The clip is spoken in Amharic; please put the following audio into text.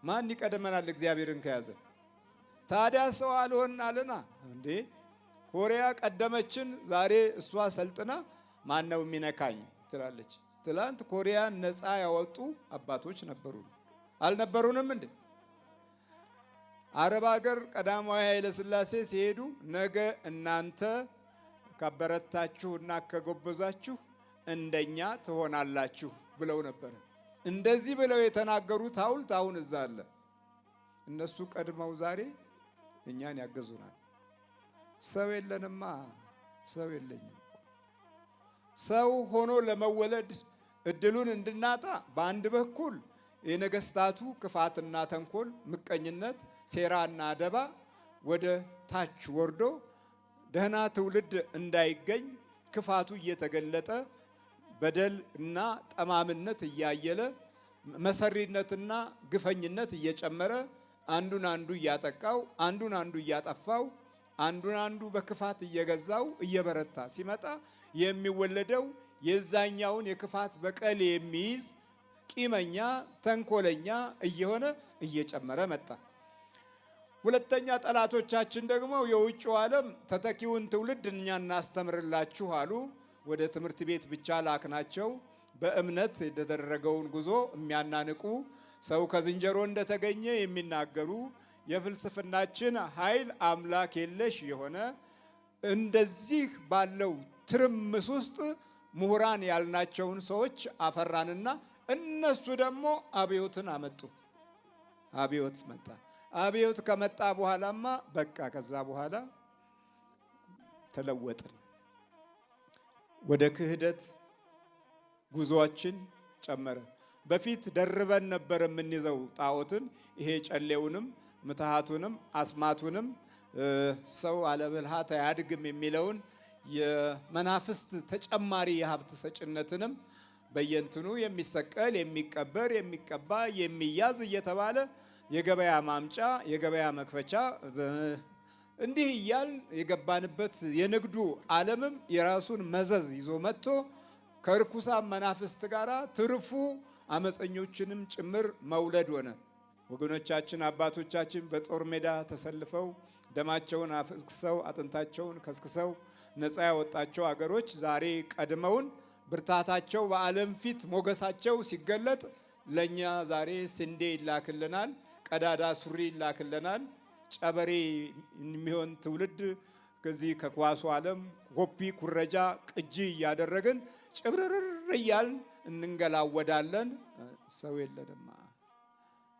ማን ይቀደመናል እግዚአብሔርን ከያዘ? ታዲያ ሰው አልሆን አለና እንዴ ኮሪያ ቀደመችን ዛሬ እሷ ሰልጥና ማን ነው የሚነካኝ ትላለች። ትላንት ኮሪያን ነፃ ያወጡ አባቶች ነበሩ አልነበሩንም እንዴ? አረብ ሀገር ቀዳማዊ ኃይለ ሥላሴ ሲሄዱ ነገ እናንተ ካበረታችሁና ከጎበዛችሁ እንደኛ ትሆናላችሁ ብለው ነበር። እንደዚህ ብለው የተናገሩት ሐውልት አሁን እዛ አለ። እነሱ ቀድመው ዛሬ እኛን ያገዙናል። ሰው የለንማ፣ ሰው የለኝም። ሰው ሆኖ ለመወለድ እድሉን እንድናጣ በአንድ በኩል የነገስታቱ ክፋትና ተንኮል፣ ምቀኝነት፣ ሴራና አደባ ወደ ታች ወርዶ ደህና ትውልድ እንዳይገኝ ክፋቱ እየተገለጠ በደል እና ጠማምነት እያየለ መሰሪነትና ግፈኝነት እየጨመረ አንዱን አንዱ እያጠቃው አንዱን አንዱ እያጠፋው አንዱን አንዱ በክፋት እየገዛው እየበረታ ሲመጣ የሚወለደው የዛኛውን የክፋት በቀል የሚይዝ ቂመኛ ተንኮለኛ እየሆነ እየጨመረ መጣ። ሁለተኛ ጠላቶቻችን ደግሞ የውጭው ዓለም ተተኪውን ትውልድ እኛ እናስተምርላችሁ አሉ። ወደ ትምህርት ቤት ብቻ ላክናቸው። በእምነት የተደረገውን ጉዞ የሚያናንቁ ሰው ከዝንጀሮ እንደተገኘ የሚናገሩ የፍልስፍናችን ኃይል አምላክ የለሽ የሆነ እንደዚህ ባለው ትርምስ ውስጥ ምሁራን ያልናቸውን ሰዎች አፈራንና እነሱ ደግሞ አብዮትን አመጡ። አብዮት መጣ። አብዮት ከመጣ በኋላማ በቃ ከዛ በኋላ ተለወጥን። ወደ ክህደት ጉዞአችን ጨመረ። በፊት ደርበን ነበር የምንይዘው ጣዖትን። ይሄ ጨሌውንም ምትሃቱንም አስማቱንም ሰው አለብልሃት አያድግም የሚለውን የመናፍስት ተጨማሪ የሀብት ሰጭነትንም በየንትኑ የሚሰቀል የሚቀበር የሚቀባ የሚያዝ እየተባለ የገበያ ማምጫ የገበያ መክፈቻ እንዲህ እያል የገባንበት የንግዱ ዓለምም የራሱን መዘዝ ይዞ መጥቶ ከርኩሳን መናፍስት ጋር ትርፉ አመፀኞችንም ጭምር መውለድ ሆነ። ወገኖቻችን አባቶቻችን በጦር ሜዳ ተሰልፈው ደማቸውን አፍስሰው አጥንታቸውን ከስክሰው ነፃ ያወጣቸው አገሮች ዛሬ ቀድመውን ብርታታቸው በዓለም ፊት ሞገሳቸው ሲገለጥ ለኛ ዛሬ ስንዴ ይላክልናል፣ ቀዳዳ ሱሪ ይላክልናል። ጨበሬ የሚሆን ትውልድ ከዚህ ከኳሱ ዓለም ኮፒ ኩረጃ ቅጂ እያደረግን ጭብርር እያልን እንንገላወዳለን። ሰው የለንማ።